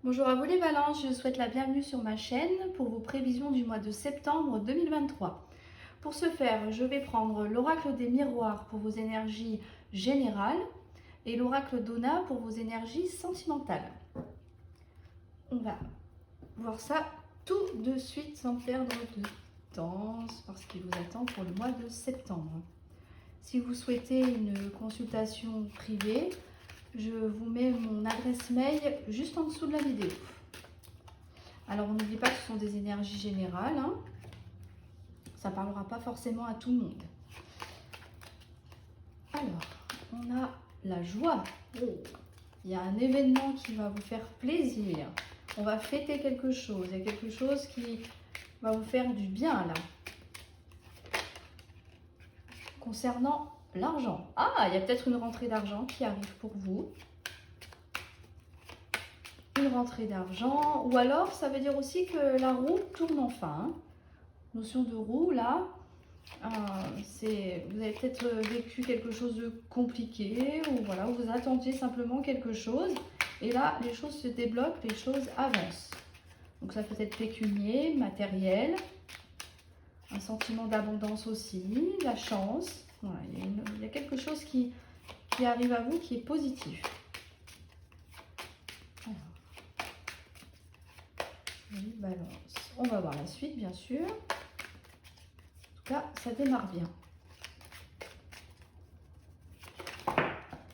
Bonjour à vous les balances, je vous souhaite la bienvenue sur ma chaîne pour vos prévisions du mois de septembre 2023. Pour ce faire, je vais prendre l'oracle des miroirs pour vos énergies générales et l'oracle d'Ona pour vos énergies sentimentales. On va voir ça tout de suite sans perdre de temps parce qu'il vous attend pour le mois de septembre. Si vous souhaitez une consultation privée, je vous mets mon adresse mail juste en dessous de la vidéo. Alors, on n'oublie pas que ce sont des énergies générales. Ça ne parlera pas forcément à tout le monde. Alors, on a la joie. Oh, il y a un événement qui va vous faire plaisir. On va fêter quelque chose. Il y a quelque chose qui va vous faire du bien là. Concernant l'argent. Ah, il y a peut-être une rentrée d'argent qui arrive pour vous. Une rentrée d'argent. Ou alors, ça veut dire aussi que la roue tourne enfin. Notion de roue là. Vous avez peut-être vécu quelque chose de compliqué ou voilà, vous attendiez simplement quelque chose et là les choses se débloquent, les choses avancent. Donc ça peut être pécunier, matériel, un sentiment d'abondance aussi, la chance. Voilà, il y a quelque chose qui arrive à vous qui est positif. Alors, balance. On va voir la suite bien sûr. Là, ça démarre bien.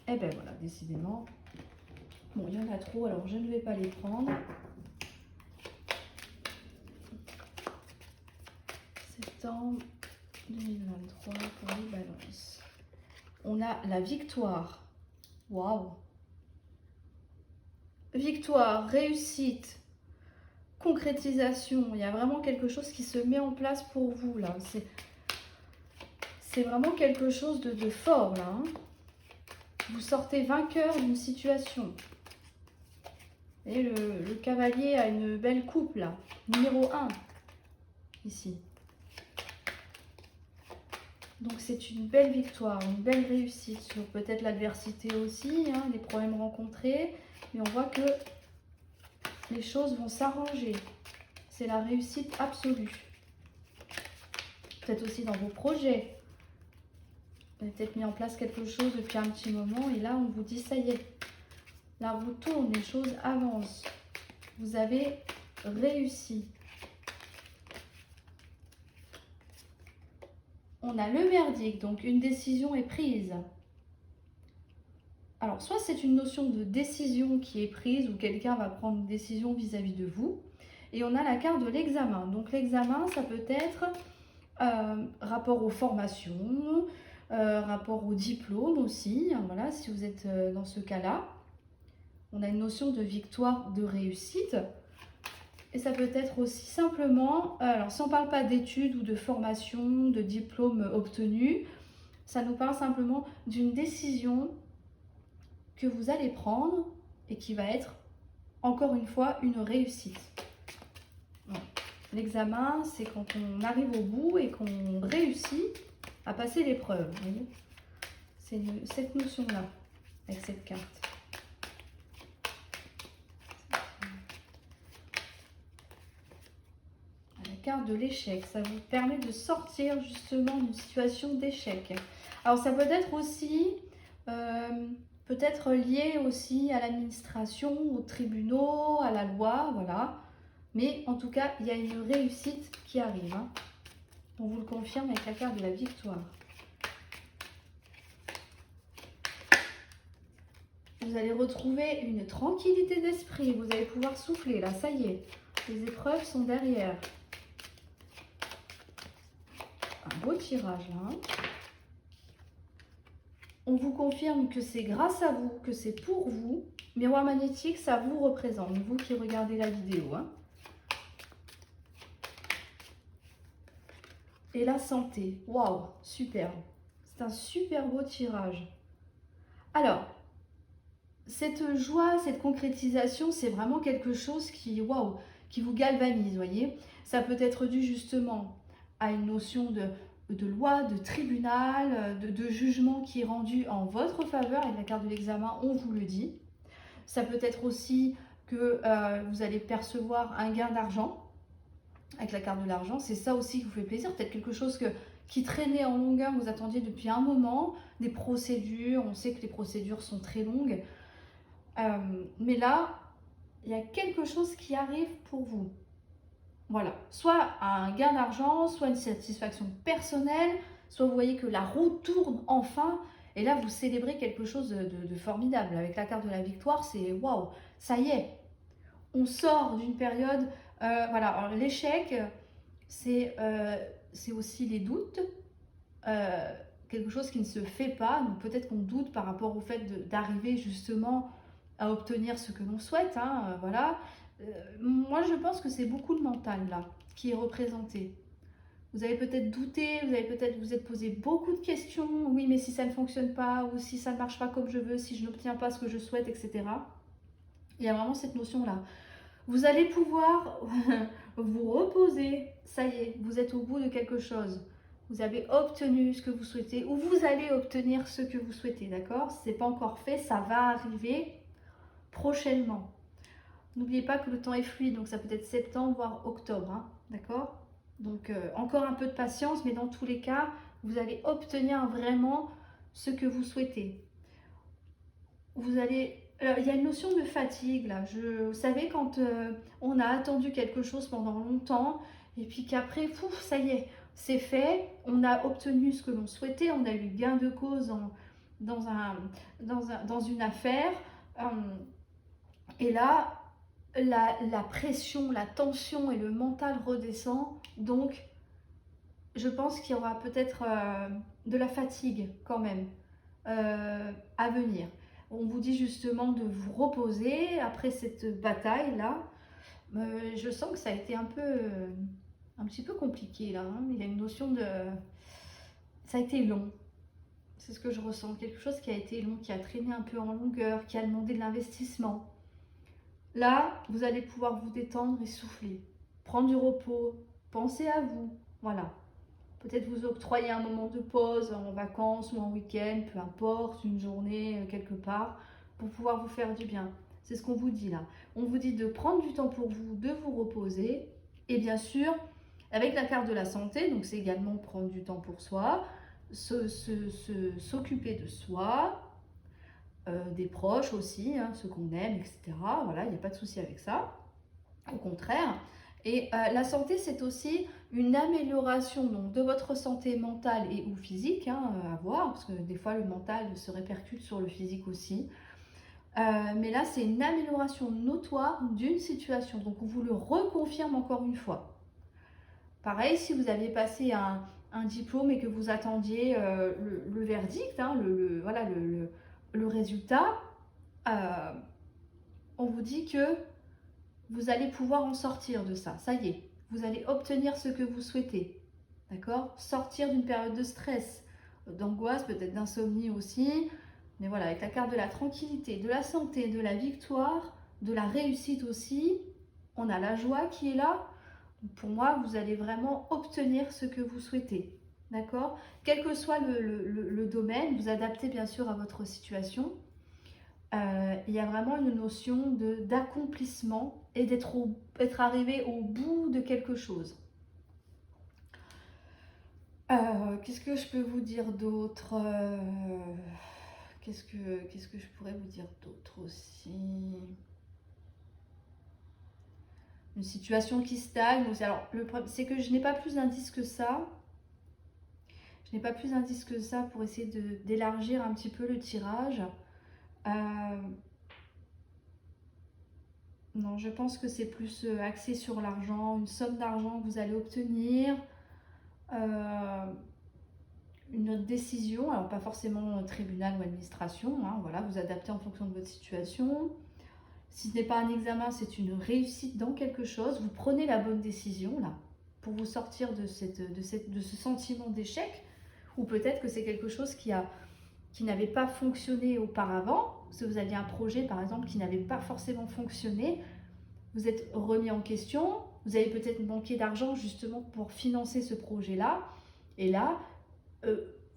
Et ben voilà, décidément. Bon, il y en a trop, alors je ne vais pas les prendre. Septembre 2023 pour les balances. On a la victoire. Waouh! Victoire, réussite, concrétisation. Il y a vraiment quelque chose qui se met en place pour vous là. C'est vraiment quelque chose de fort là. Vous sortez vainqueur d'une situation. Et le cavalier a une belle coupe là. Numéro 1. Ici. Donc c'est une belle victoire, une belle réussite sur peut-être l'adversité aussi, les problèmes rencontrés. Mais on voit que les choses vont s'arranger. C'est la réussite absolue. Peut-être aussi dans vos projets. Vous avez peut-être mis en place quelque chose depuis un petit moment et là on vous dit ça y est. La roue tourne, les choses avancent. Vous avez réussi. On a le verdict, donc une décision est prise. Alors, soit c'est une notion de décision qui est prise ou quelqu'un va prendre une décision vis-à-vis de vous. Et on a la carte de l'examen. Donc, l'examen, ça peut être rapport aux formations, rapport au diplôme aussi. Voilà, si vous êtes dans ce cas-là. On a une notion de victoire, de réussite. Et ça peut être aussi simplement, alors si on ne parle pas d'études ou de formation, de diplôme obtenu, ça nous parle simplement d'une décision que vous allez prendre et qui va être, encore une fois, une réussite. Voilà. L'examen, c'est quand on arrive au bout et qu'on réussit à passer l'épreuve. C'est cette notion-là, avec cette carte. Carte de l'échec, ça vous permet de sortir justement d'une situation d'échec. Alors ça peut être aussi peut-être lié aussi à l'administration, aux tribunaux, à la loi, voilà. Mais en tout cas, il y a une réussite qui arrive. On vous le confirme avec la carte de la victoire. Vous allez retrouver une tranquillité d'esprit. Vous allez pouvoir souffler, là, ça y est. Les épreuves sont derrière. Un beau tirage là. On vous confirme que c'est grâce à vous, que c'est pour vous. Miroir magnétique, ça vous représente, vous qui regardez la vidéo. Et la santé, waouh, superbe. C'est un super beau tirage. Alors, cette joie, cette concrétisation, c'est vraiment quelque chose qui, waouh, qui vous galvanise, voyez. Ça peut être dû justement à une notion de loi, de tribunal, de jugement qui est rendu en votre faveur. Avec la carte de l'examen, on vous le dit. Ça peut être aussi que vous allez percevoir un gain d'argent avec la carte de l'argent. C'est ça aussi qui vous fait plaisir. Peut-être quelque chose qui traînait en longueur, vous attendiez depuis un moment, des procédures. On sait que les procédures sont très longues. Mais là, il y a quelque chose qui arrive pour vous. Voilà, soit un gain d'argent, soit une satisfaction personnelle, soit vous voyez que la roue tourne enfin, et là vous célébrez quelque chose de formidable. Avec la carte de la victoire, c'est waouh, ça y est, on sort d'une période, voilà, alors l'échec, c'est aussi les doutes, quelque chose qui ne se fait pas, donc peut-être qu'on doute par rapport au fait d'arriver justement à obtenir ce que l'on souhaite, hein, voilà. Moi, je pense que c'est beaucoup le mental, là, qui est représenté. Vous avez peut-être douté, vous avez peut-être vous êtes posé beaucoup de questions. Oui, mais si ça ne fonctionne pas, ou si ça ne marche pas comme je veux, si je n'obtiens pas ce que je souhaite, etc. Il y a vraiment cette notion-là. Vous allez pouvoir vous reposer. Ça y est, vous êtes au bout de quelque chose. Vous avez obtenu ce que vous souhaitez, ou vous allez obtenir ce que vous souhaitez, d'accord? Ce n'est pas encore fait, ça va arriver prochainement. N'oubliez pas que le temps est fluide, donc ça peut être septembre, voire octobre, hein, d'accord? Donc encore un peu de patience, mais dans tous les cas, vous allez obtenir vraiment ce que vous souhaitez. Vous allez... Alors, il y a une notion de fatigue là. Vous savez, quand on a attendu quelque chose pendant longtemps, et puis qu'après, pouf, ça y est, c'est fait, on a obtenu ce que l'on souhaitait, on a eu gain de cause dans une affaire, et là, la pression, la tension et le mental redescend. Donc, je pense qu'il y aura peut-être de la fatigue quand même à venir. On vous dit justement de vous reposer après cette bataille-là. Je sens que ça a été un petit peu compliqué là, hein. Il y a une notion de... Ça a été long. C'est ce que je ressens. Quelque chose qui a été long, qui a traîné un peu en longueur, qui a demandé de l'investissement. Là, vous allez pouvoir vous détendre et souffler, prendre du repos, penser à vous, voilà. Peut-être vous octroyer un moment de pause en vacances ou en week-end, peu importe, une journée quelque part, pour pouvoir vous faire du bien. C'est ce qu'on vous dit là. On vous dit de prendre du temps pour vous, de vous reposer, et bien sûr, avec la carte de la santé, donc c'est également prendre du temps pour soi, s'occuper de soi, des proches aussi, hein, ceux qu'on aime, etc. Voilà, il n'y a pas de souci avec ça, au contraire. Et la santé, c'est aussi une amélioration donc, de votre santé mentale et ou physique, hein, à voir, parce que des fois le mental se répercute sur le physique aussi. Mais là, c'est une amélioration notoire d'une situation, donc on vous le reconfirme encore une fois. Pareil, si vous aviez passé un diplôme et que vous attendiez le verdict, hein, voilà, le résultat, on vous dit que vous allez pouvoir en sortir de ça. Ça y est, vous allez obtenir ce que vous souhaitez. D'accord? Sortir d'une période de stress, d'angoisse, peut-être d'insomnie aussi. Mais voilà, avec la carte de la tranquillité, de la santé, de la victoire, de la réussite aussi, on a la joie qui est là. Pour moi, vous allez vraiment obtenir ce que vous souhaitez. D'accord? Quel que soit le domaine, vous adaptez bien sûr à votre situation. Il y a vraiment une notion d'accomplissement et d'être arrivé au bout de quelque chose. Qu'est-ce que je peux vous dire d'autre? Qu'est-ce que je pourrais vous dire d'autre aussi? Une situation qui stagne. Alors, le problème, c'est que je n'ai pas plus d'indices que ça. Je n'ai pas plus d'indices que ça pour essayer d'élargir un petit peu le tirage. Non, je pense que c'est plus axé sur l'argent, une somme d'argent que vous allez obtenir, une autre décision, alors pas forcément tribunal ou administration, hein, voilà, vous adaptez en fonction de votre situation. Si ce n'est pas un examen, c'est une réussite dans quelque chose, vous prenez la bonne décision là, pour vous sortir de ce sentiment d'échec, ou peut-être que c'est quelque chose qui n'avait pas fonctionné auparavant. Si vous aviez un projet par exemple qui n'avait pas forcément fonctionné, vous êtes remis en question, vous avez peut-être manqué d'argent justement pour financer ce projet-là, et là,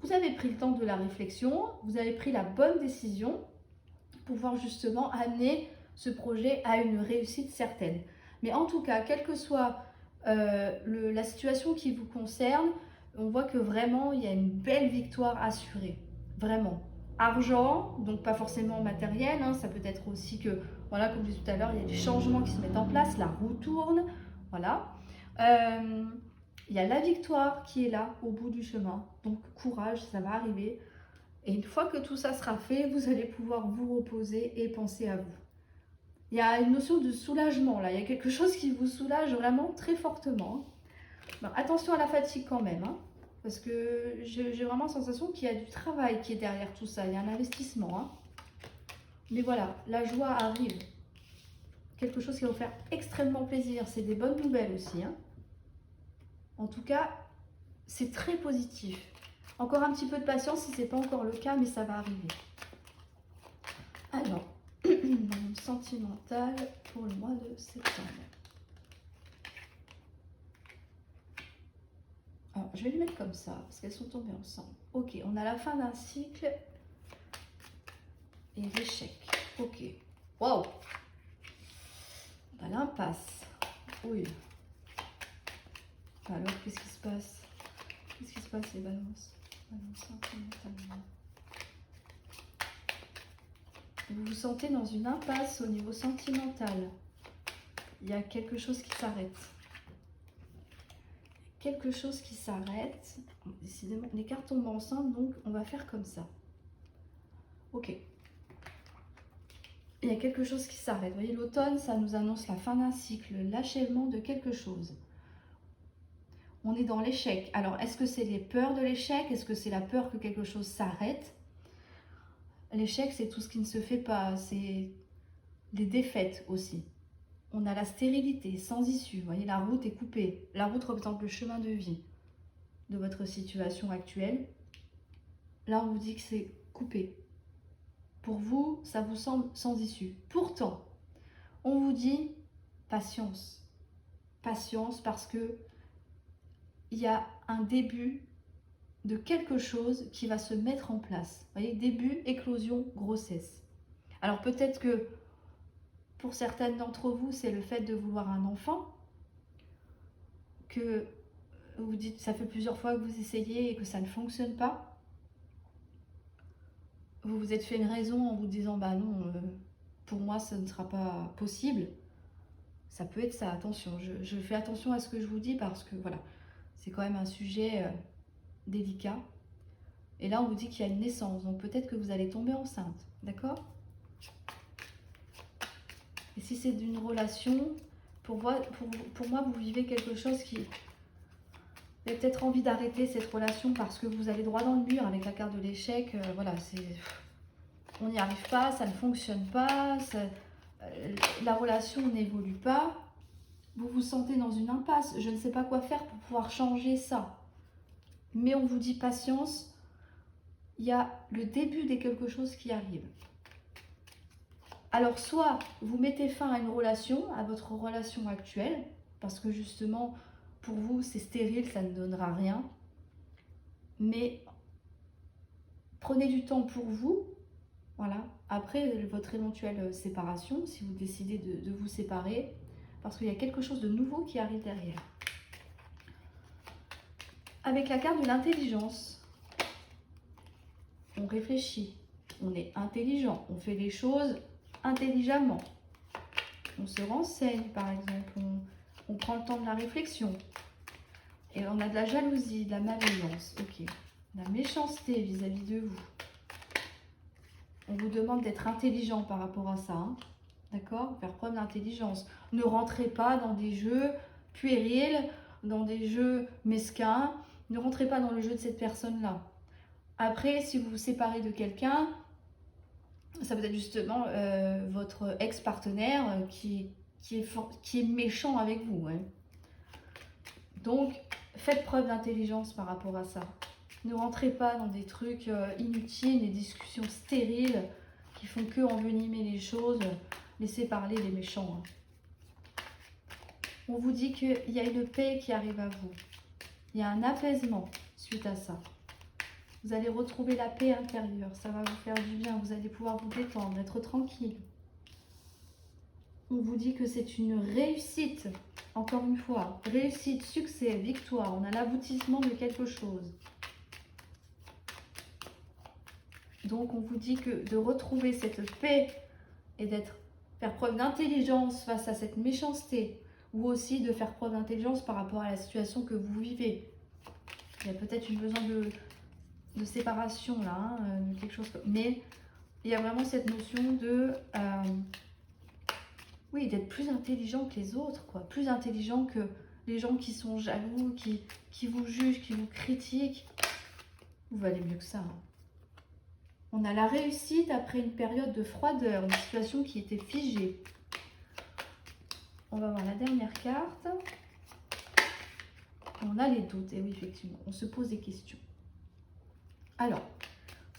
vous avez pris le temps de la réflexion, vous avez pris la bonne décision pour pouvoir justement amener ce projet a une réussite certaine. Mais en tout cas, quelle que soit la situation qui vous concerne, on voit que vraiment, il y a une belle victoire assurée. Vraiment. Argent, donc pas forcément matériel, hein, ça peut être aussi que, voilà, comme je disais tout à l'heure, il y a des changements qui se mettent en place, la roue tourne, voilà. Il y a la victoire qui est là, au bout du chemin. Donc courage, ça va arriver. Et une fois que tout ça sera fait, vous allez pouvoir vous reposer et penser à vous. Il y a une notion de soulagement là, il y a quelque chose qui vous soulage vraiment très fortement. Bon, attention à la fatigue quand même, hein, parce que j'ai vraiment la sensation qu'il y a du travail qui est derrière tout ça, il y a un investissement. Hein. Mais voilà, la joie arrive. Quelque chose qui va vous faire extrêmement plaisir, c'est des bonnes nouvelles aussi. Hein. En tout cas, c'est très positif. Encore un petit peu de patience si ce n'est pas encore le cas, mais ça va arriver. Alors, monde sentimental pour le mois de septembre. Alors, je vais les mettre comme ça, parce qu'elles sont tombées ensemble. Ok, on a la fin d'un cycle et l'échec. Ok. Waouh! On a l'impasse. Oui. Alors, qu'est-ce qui se passe? Qu'est-ce qui se passe, les balances? Sentimentalement. Vous vous sentez dans une impasse au niveau sentimental. Il y a quelque chose qui s'arrête. Quelque chose qui s'arrête. Décidément, les cartes tombent ensemble, donc on va faire comme ça. Ok. Il y a quelque chose qui s'arrête. Vous voyez, l'automne, ça nous annonce la fin d'un cycle, l'achèvement de quelque chose. On est dans l'échec. Alors, est-ce que c'est les peurs de l'échec? Est-ce que c'est la peur que quelque chose s'arrête? L'échec, c'est tout ce qui ne se fait pas. C'est les défaites aussi. On a la stérilité, sans issue. Vous voyez, la route est coupée. La route représente le chemin de vie de votre situation actuelle. Là, on vous dit que c'est coupé. Pour vous, ça vous semble sans issue. Pourtant, on vous dit patience. Patience parce que il y a un début de quelque chose qui va se mettre en place. Vous voyez, début, éclosion, grossesse. Alors peut-être que pour certaines d'entre vous, c'est le fait de vouloir un enfant, que vous dites, ça fait plusieurs fois que vous essayez et que ça ne fonctionne pas. Vous vous êtes fait une raison en vous disant, bah non, pour moi, ça ne sera pas possible. Ça peut être ça, attention. Je fais attention à ce que je vous dis parce que, voilà, c'est quand même un sujet délicat. Et là, on vous dit qu'il y a une naissance, donc peut-être que vous allez tomber enceinte, d'accord? Et si c'est d'une relation, pour moi, vous vivez quelque chose qui... Vous avez peut-être envie d'arrêter cette relation parce que vous allez droit dans le mur avec la carte de l'échec. Voilà, on n'y arrive pas, ça ne fonctionne pas, la relation n'évolue pas. Vous vous sentez dans une impasse. Je ne sais pas quoi faire pour pouvoir changer ça. Mais on vous dit patience. Il y a le début de quelque chose qui arrive. Alors, soit vous mettez fin à une relation, à votre relation actuelle, parce que justement, pour vous, c'est stérile, ça ne donnera rien. Mais prenez du temps pour vous, voilà, après votre éventuelle séparation, si vous décidez de vous séparer, parce qu'il y a quelque chose de nouveau qui arrive derrière. Avec la carte de l'intelligence, on réfléchit, on est intelligent, on fait les choses intelligemment. On se renseigne, par exemple, on prend le temps de la réflexion. Et on a de la jalousie, de la malveillance, ok. La méchanceté vis-à-vis de vous. On vous demande d'être intelligent par rapport à ça, hein. D'accord? Faire preuve d'intelligence. Ne rentrez pas dans des jeux puérils, dans des jeux mesquins. Ne rentrez pas dans le jeu de cette personne-là. Après, si vous vous séparez de quelqu'un, ça peut être justement votre ex-partenaire qui est méchant avec vous. Hein. Donc, faites preuve d'intelligence par rapport à ça. Ne rentrez pas dans des trucs inutiles, des discussions stériles qui font que envenimer les choses. Laissez parler les méchants. Hein. On vous dit qu'il y a une paix qui arrive à vous. Il y a un apaisement suite à ça. Vous allez retrouver la paix intérieure. Ça va vous faire du bien. Vous allez pouvoir vous détendre, être tranquille. on vous dit que c'est une réussite. Encore une fois, réussite, succès, victoire. On a l'aboutissement de quelque chose. Donc, on vous dit que de retrouver cette paix et faire preuve d'intelligence face à cette méchanceté, ou aussi de faire preuve d'intelligence par rapport à la situation que vous vivez. Il y a peut-être une besoin de séparation là, de quelque chose. Mais il y a vraiment cette notion de, oui, d'être plus intelligent que les autres, quoi. Plus intelligent que les gens qui sont jaloux, qui vous jugent, qui vous critiquent. Vous valez mieux que ça. Hein. On a la réussite après une période de froideur, une situation qui était figée. On va voir la dernière carte. On a les doutes. Et oui, effectivement, on se pose des questions. Alors,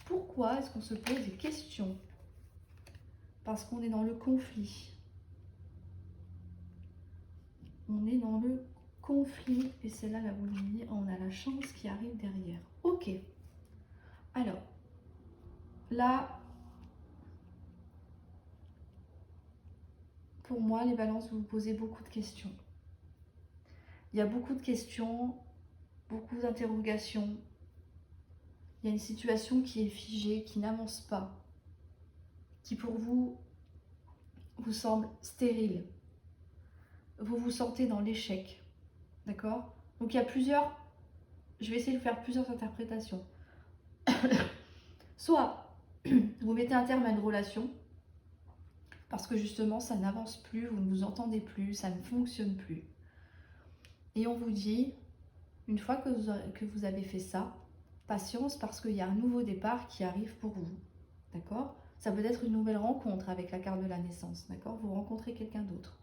pourquoi est-ce qu'on se pose des questions? Parce qu'on est dans le conflit. On est dans le conflit. Et c'est là la boulimie. On a la chance qui arrive derrière. Ok. Alors, là, pour moi, les balances, vous vous posez beaucoup de questions. Il y a beaucoup de questions, beaucoup d'interrogations. Il y a une situation qui est figée, qui n'avance pas, qui pour vous semble stérile. Vous vous sentez dans l'échec, d'accord? Donc il y a plusieurs, je vais essayer de faire plusieurs interprétations. Soit vous mettez un terme à une relation, parce que justement ça n'avance plus, vous ne vous entendez plus, ça ne fonctionne plus. Et on vous dit, une fois que vous avez fait ça, patience parce qu'il y a un nouveau départ qui arrive pour vous, d'accord? Ça peut être une nouvelle rencontre avec la carte de la naissance, d'accord? Vous rencontrez quelqu'un d'autre.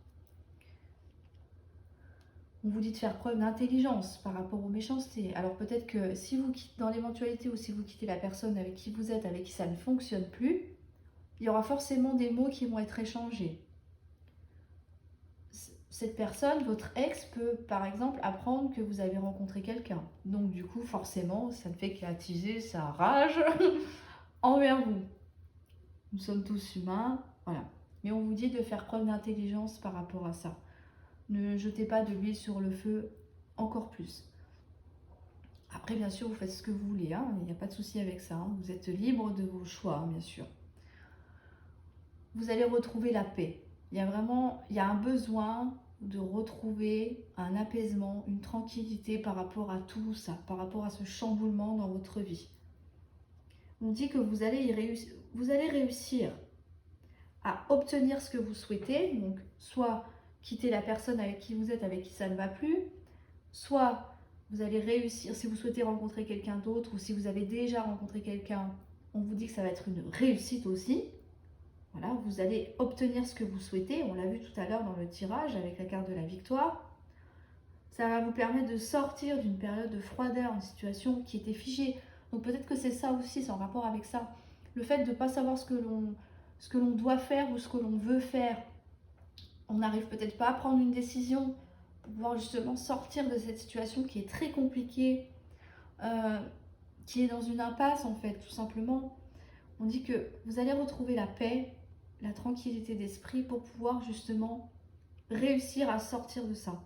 On vous dit de faire preuve d'intelligence par rapport aux méchancetés. Alors peut-être que si vous quittez, dans l'éventualité où si vous quittez la personne avec qui vous êtes, avec qui ça ne fonctionne plus, il y aura forcément des mots qui vont être échangés. Cette personne, votre ex, peut par exemple apprendre que vous avez rencontré quelqu'un. Donc du coup, forcément, ça ne fait qu'attiser sa rage envers vous. Nous sommes tous humains, voilà. Mais on vous dit de faire preuve d'intelligence par rapport à ça. Ne jetez pas de l'huile sur le feu encore plus. Après, bien sûr, vous faites ce que vous voulez, hein. Il n'y a pas de souci avec ça. Hein. Vous êtes libre de vos choix, hein, bien sûr. Vous allez retrouver la paix. Il y a un besoin de retrouver un apaisement, une tranquillité par rapport à tout ça, par rapport à ce chamboulement dans votre vie. On dit que vous allez réussir à obtenir ce que vous souhaitez, donc soit quitter la personne avec qui vous êtes, avec qui ça ne va plus, soit vous allez réussir, si vous souhaitez rencontrer quelqu'un d'autre ou si vous avez déjà rencontré quelqu'un, on vous dit que ça va être une réussite aussi. Voilà, vous allez obtenir ce que vous souhaitez, on l'a vu tout à l'heure dans le tirage avec la carte de la victoire. Ça va vous permettre de sortir d'une période de froideur, une situation qui était figée. Donc peut-être que c'est ça aussi, c'est en rapport avec ça. Le fait de ne pas savoir ce que l'on doit faire ou ce que l'on veut faire. On n'arrive peut-être pas à prendre une décision pour pouvoir justement sortir de cette situation qui est très compliquée, qui est dans une impasse en fait, tout simplement. On dit que vous allez retrouver la paix, la tranquillité d'esprit pour pouvoir justement réussir à sortir de ça.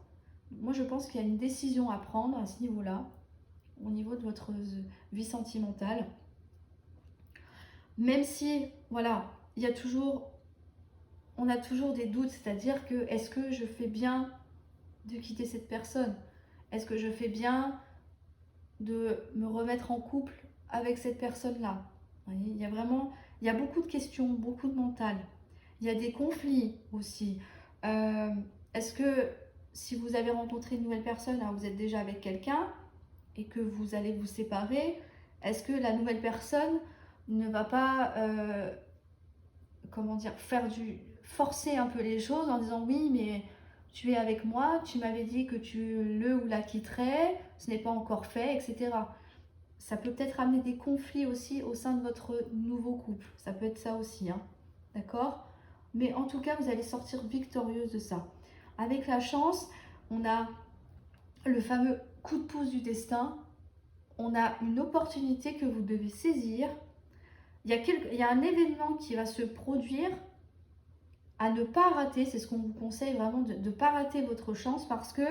Moi, je pense qu'il y a une décision à prendre à ce niveau-là, au niveau de votre vie sentimentale. Même si, voilà, on a toujours des doutes, c'est-à-dire que est-ce que je fais bien de quitter cette personne? Est-ce que je fais bien de me remettre en couple avec cette personne-là? Il y a beaucoup de questions, beaucoup de mental. Il y a des conflits aussi. Est-ce que si vous avez rencontré une nouvelle personne, alors vous êtes déjà avec quelqu'un et que vous allez vous séparer, est-ce que la nouvelle personne ne va pas, forcer un peu les choses en disant oui, mais tu es avec moi, tu m'avais dit que tu le ou la quitterais, ce n'est pas encore fait, etc. Ça peut peut-être amener des conflits aussi au sein de votre nouveau couple. Ça peut être ça aussi, hein. D'accord? Mais en tout cas, vous allez sortir victorieuse de ça. Avec la chance, on a le fameux coup de pouce du destin. On a une opportunité que vous devez saisir. Il y a un événement qui va se produire à ne pas rater, c'est ce qu'on vous conseille vraiment, de ne pas rater votre chance parce que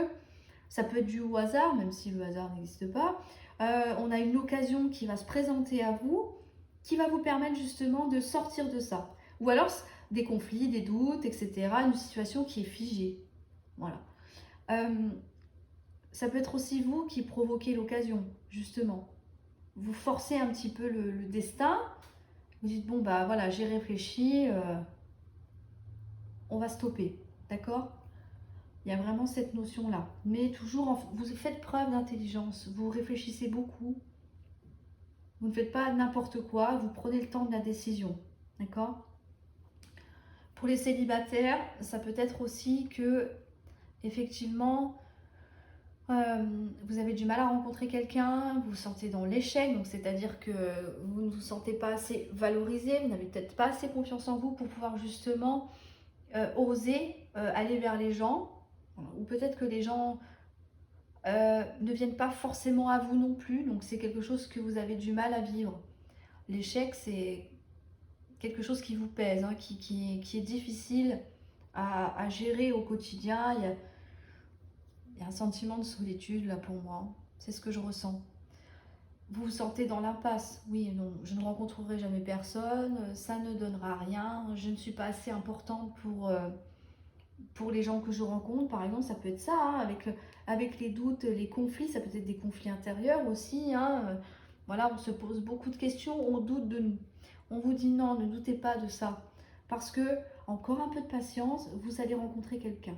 ça peut être dû au hasard, même si le hasard n'existe pas. On a une occasion qui va se présenter à vous, qui va vous permettre justement de sortir de ça. Ou alors des conflits, des doutes, etc. Une situation qui est figée. Voilà. Ça peut être aussi vous qui provoquez l'occasion, justement. Vous forcez un petit peu le destin. Vous dites, bon, bah voilà, j'ai réfléchi, on va stopper. D'accord? Il y a vraiment cette notion-là. Mais toujours, vous faites preuve d'intelligence. Vous réfléchissez beaucoup. Vous ne faites pas n'importe quoi. Vous prenez le temps de la décision. D'accord? Pour les célibataires, ça peut être aussi que, effectivement, vous avez du mal à rencontrer quelqu'un, vous vous sentez dans l'échec, donc c'est-à-dire que vous ne vous sentez pas assez valorisé, vous n'avez peut-être pas assez confiance en vous pour pouvoir justement oser aller vers les gens, ou peut-être que les gens ne viennent pas forcément à vous non plus, donc c'est quelque chose que vous avez du mal à vivre. L'échec, c'est quelque chose qui vous pèse, hein, qui est difficile à gérer au quotidien. Il y a un sentiment de solitude là pour moi, c'est ce que je ressens. Vous vous sentez dans l'impasse. Oui, non, je ne rencontrerai jamais personne, ça ne donnera rien, je ne suis pas assez importante pour les gens que je rencontre, par exemple, ça peut être ça, hein, avec les doutes, les conflits, ça peut être des conflits intérieurs aussi. Hein, voilà, on se pose beaucoup de questions, on doute de nous. On vous dit non, ne doutez pas de ça. Parce que, encore un peu de patience, vous allez rencontrer quelqu'un.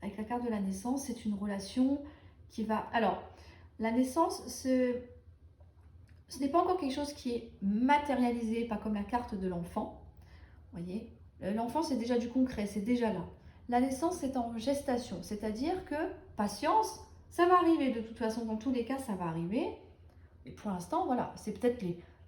Avec la carte de la naissance, c'est une relation qui va... Alors, la naissance, ce n'est pas encore quelque chose qui est matérialisé, pas comme la carte de l'enfant. Vous voyez, l'enfant, c'est déjà du concret, c'est déjà là. La naissance, c'est en gestation, c'est-à-dire que, patience, ça va arriver de toute façon, dans tous les cas, ça va arriver. Et pour l'instant, voilà, c'est peut-être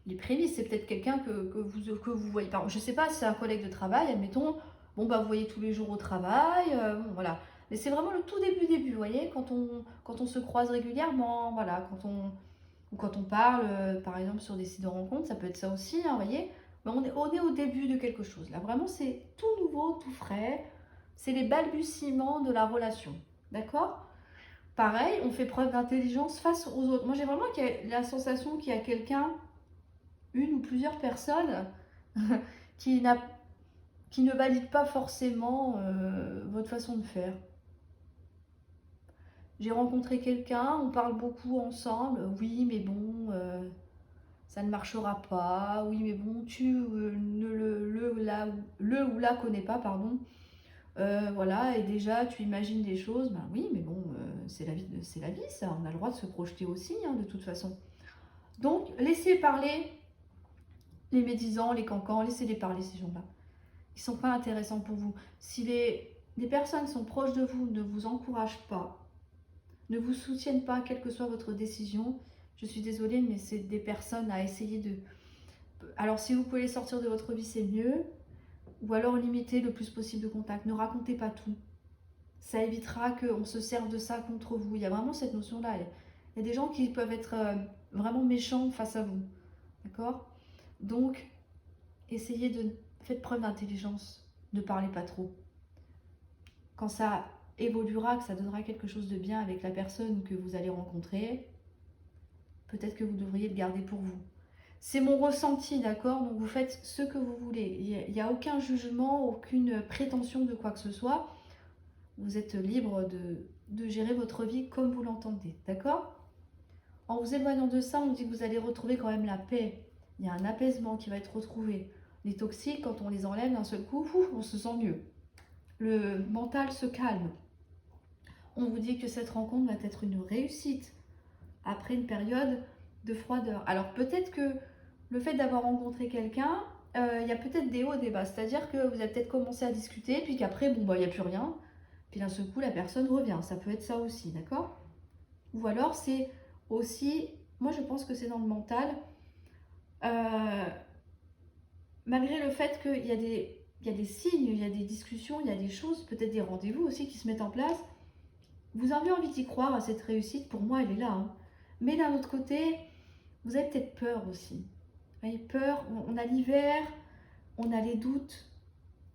les prémices, c'est peut-être quelqu'un que vous voyez. Par, je ne sais pas si c'est un collègue de travail, admettons, bon, bah, vous voyez tous les jours au travail, bon, voilà. Mais c'est vraiment le tout début, vous voyez, quand on se croise régulièrement, voilà, ou quand on parle, par exemple, sur des sites de rencontres, ça peut être ça aussi, hein, vous voyez. Mais on est au début de quelque chose. Là, vraiment, c'est tout nouveau, tout frais. C'est les balbutiements de la relation. D'accord? Pareil, on fait preuve d'intelligence face aux autres. Moi, j'ai vraiment la sensation qu'il y a quelqu'un, une ou plusieurs personnes, qui, qui ne valide pas forcément votre façon de faire. J'ai rencontré quelqu'un, on parle beaucoup ensemble. Oui, mais bon, ça ne marchera pas. Oui, mais bon, tu ne le ou la connais pas, pardon. Voilà, et déjà, tu imagines des choses. Ben oui, mais bon, c'est la vie, ça. On a le droit de se projeter aussi, hein, de toute façon. Donc, laissez parler les médisants, les cancans, laissez-les parler, ces gens-là. Ils ne sont pas intéressants pour vous. Si les personnes qui sont proches de vous ne vous encouragent pas, ne vous soutiennent pas, quelle que soit votre décision, je suis désolée, mais c'est des personnes à essayer de... Alors, si vous pouvez les sortir de votre vie, c'est mieux. Ou alors, limiter le plus possible de contact. Ne racontez pas tout. Ça évitera qu'on se serve de ça contre vous. Il y a vraiment cette notion-là. Il y a des gens qui peuvent être vraiment méchants face à vous. D'accord? Donc, essayez de... Faites preuve d'intelligence. Ne parlez pas trop. Quand ça évoluera, que ça donnera quelque chose de bien avec la personne que vous allez rencontrer, peut-être que vous devriez le garder pour vous. C'est mon ressenti, d'accord? Donc vous faites ce que vous voulez. Il n'y a aucun jugement, aucune prétention de quoi que ce soit. Vous êtes libre de gérer votre vie comme vous l'entendez, d'accord? En vous éloignant de ça, on dit que vous allez retrouver quand même la paix. Il y a un apaisement qui va être retrouvé. Les toxiques, quand on les enlève d'un seul coup, on se sent mieux. Le mental se calme. On vous dit que cette rencontre va être une réussite après une période de froideur. Alors peut-être que le fait d'avoir rencontré quelqu'un, il y a peut-être des hauts, des bas. C'est-à-dire que vous avez peut-être commencé à discuter, puis qu'après, bon, bah, il n'y a plus rien. Puis d'un seul coup, la personne revient. Ça peut être ça aussi, d'accord? Ou alors, c'est aussi, moi je pense que c'est dans le mental, euh, malgré le fait qu'il y a des signes, il y a des discussions, il y a des choses, peut-être des rendez-vous aussi qui se mettent en place. Vous avez envie d'y croire à cette réussite, pour moi elle est là. Hein. Mais d'un autre côté, vous avez peut-être peur aussi. Vous avez peur, on a l'hiver, on a les doutes.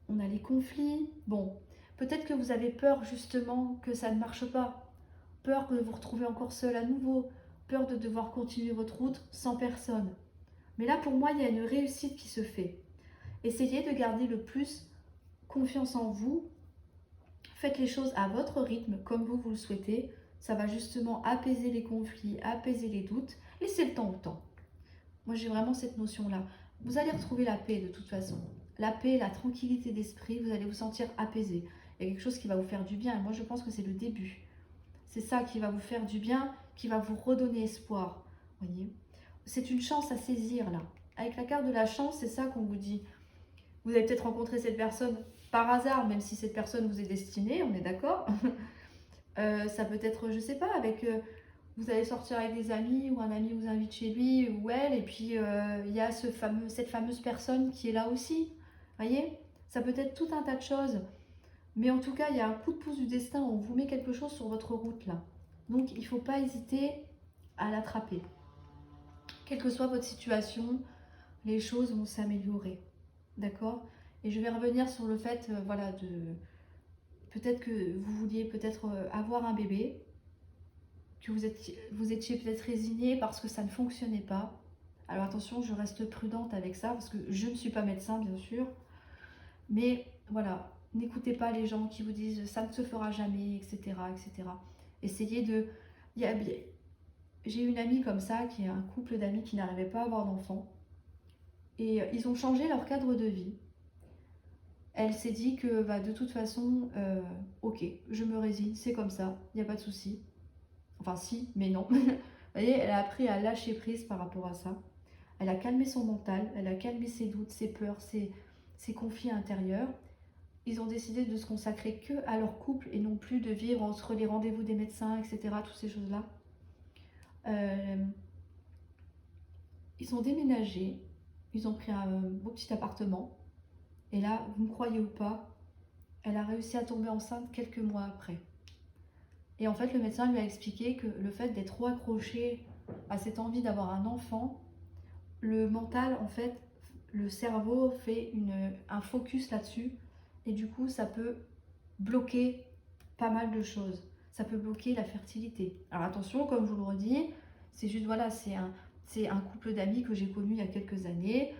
on a les conflits. Bon, peut-être que vous avez peur justement que ça ne marche pas, peur de vous retrouver encore seul à nouveau, peur de devoir continuer votre route sans personne. Mais là, pour moi, il y a une réussite qui se fait. Essayez de garder le plus confiance en vous. Faites les choses à votre rythme, comme vous le souhaitez. Ça va justement apaiser les conflits, apaiser les doutes. Laissez le temps au temps. Moi, j'ai vraiment cette notion-là. Vous allez retrouver la paix de toute façon. La paix, la tranquillité d'esprit, vous allez vous sentir apaisé. Il y a quelque chose qui va vous faire du bien. Et moi, je pense que c'est le début. C'est ça qui va vous faire du bien, qui va vous redonner espoir. Voyez, c'est une chance à saisir là. Avec la carte de la chance, c'est ça qu'on vous dit. Vous avez peut-être rencontré cette personne par hasard, même si cette personne vous est destinée, on est d'accord. Ça peut être, je sais pas, avec vous allez sortir avec des amis ou un ami vous invite chez lui ou elle, et puis il y a cette fameuse personne qui est là aussi. Voyez, ça peut être tout un tas de choses. Mais en tout cas, il y a un coup de pouce du destin, on vous met quelque chose sur votre route là. Donc il ne faut pas hésiter à l'attraper. Quelle que soit votre situation, les choses vont s'améliorer. D'accord? Et je vais revenir sur le fait, voilà, peut-être que vous vouliez peut-être avoir un bébé, que vous étiez peut-être résigné parce que ça ne fonctionnait pas. Alors attention, je reste prudente avec ça parce que je ne suis pas médecin, bien sûr. Mais voilà, n'écoutez pas les gens qui vous disent ça ne se fera jamais, etc. etc. Essayez de... J'ai une amie comme ça, qui est un couple d'amis qui n'arrivait pas à avoir d'enfants. Et ils ont changé leur cadre de vie. Elle s'est dit que bah, de toute façon, ok, je me résigne, c'est comme ça, il n'y a pas de souci. Enfin si, mais non. Vous voyez, elle a appris à lâcher prise par rapport à ça. Elle a calmé son mental, elle a calmé ses doutes, ses peurs, ses conflits intérieurs. Ils ont décidé de se consacrer que à leur couple et non plus de vivre entre les rendez-vous des médecins, etc. Toutes ces choses-là. Ils ont déménagé, ils ont pris un beau petit appartement. Et là, vous me croyez ou pas, elle a réussi à tomber enceinte quelques mois après. Et en fait, le médecin lui a expliqué que le fait d'être trop accroché à cette envie d'avoir un enfant, le mental, en fait, le cerveau fait un focus là-dessus. Et du coup, ça peut bloquer pas mal de choses. Ça peut bloquer la fertilité. Alors attention, comme je vous le redis, c'est juste, voilà, c'est un couple d'amis que j'ai connu il y a quelques années.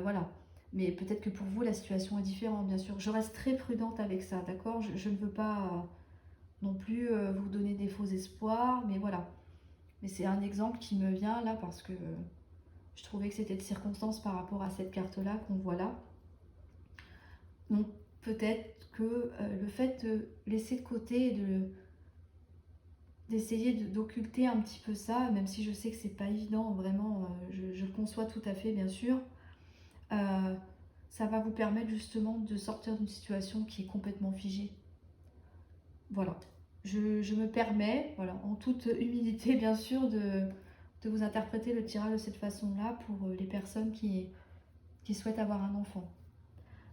Voilà. Mais peut-être que pour vous, la situation est différente, bien sûr. Je reste très prudente avec ça, d'accord? Je ne veux pas non plus vous donner des faux espoirs, mais voilà. Mais c'est un exemple qui me vient là parce que je trouvais que c'était de circonstance par rapport à cette carte-là qu'on voit là. Donc peut-être que le fait de laisser de côté et d'essayer d'occulter un petit peu ça, même si je sais que c'est pas évident, vraiment, je le conçois tout à fait, bien sûr, ça va vous permettre justement de sortir d'une situation qui est complètement figée. Voilà. Je me permets, voilà, en toute humilité bien sûr, de vous interpréter le tirage de cette façon-là pour les personnes qui souhaitent avoir un enfant.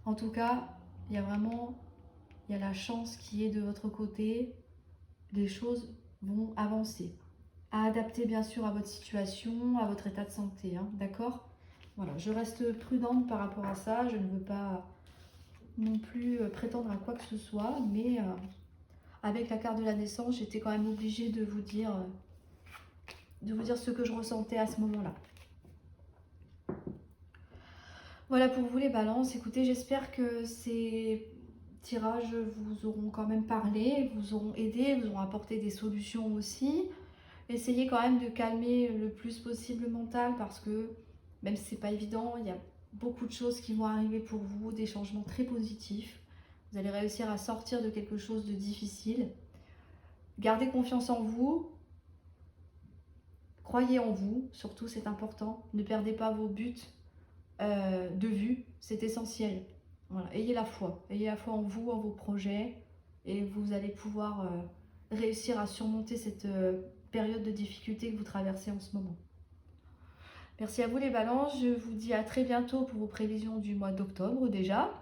En tout cas, il y a la chance qui est de votre côté, les choses vont avancer. À adapter bien sûr à votre situation, à votre état de santé, hein, d'accord? Voilà, je reste prudente par rapport à ça, je ne veux pas non plus prétendre à quoi que ce soit, mais avec la carte de la naissance, j'étais quand même obligée de vous dire ce que je ressentais à ce moment-là. Voilà pour vous les balances. Écoutez, j'espère que ces tirages vous auront quand même parlé, vous auront aidé, vous auront apporté des solutions aussi. Essayez quand même de calmer le plus possible le mental parce que même si c'est pas évident, il y a beaucoup de choses qui vont arriver pour vous, des changements très positifs. Vous allez réussir à sortir de quelque chose de difficile. Gardez confiance en vous. Croyez en vous, surtout c'est important. Ne perdez pas vos buts de vue, c'est essentiel. Voilà. Ayez la foi en vous, en vos projets, et vous allez pouvoir réussir à surmonter cette période de difficulté que vous traversez en ce moment. Merci à vous les balances, je vous dis à très bientôt pour vos prévisions du mois d'octobre déjà.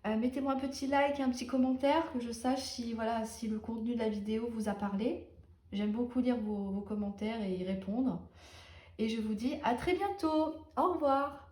Mettez-moi un petit like, un petit commentaire, que je sache si, voilà, si le contenu de la vidéo vous a parlé. J'aime beaucoup lire vos commentaires et y répondre. Et je vous dis à très bientôt. Au revoir.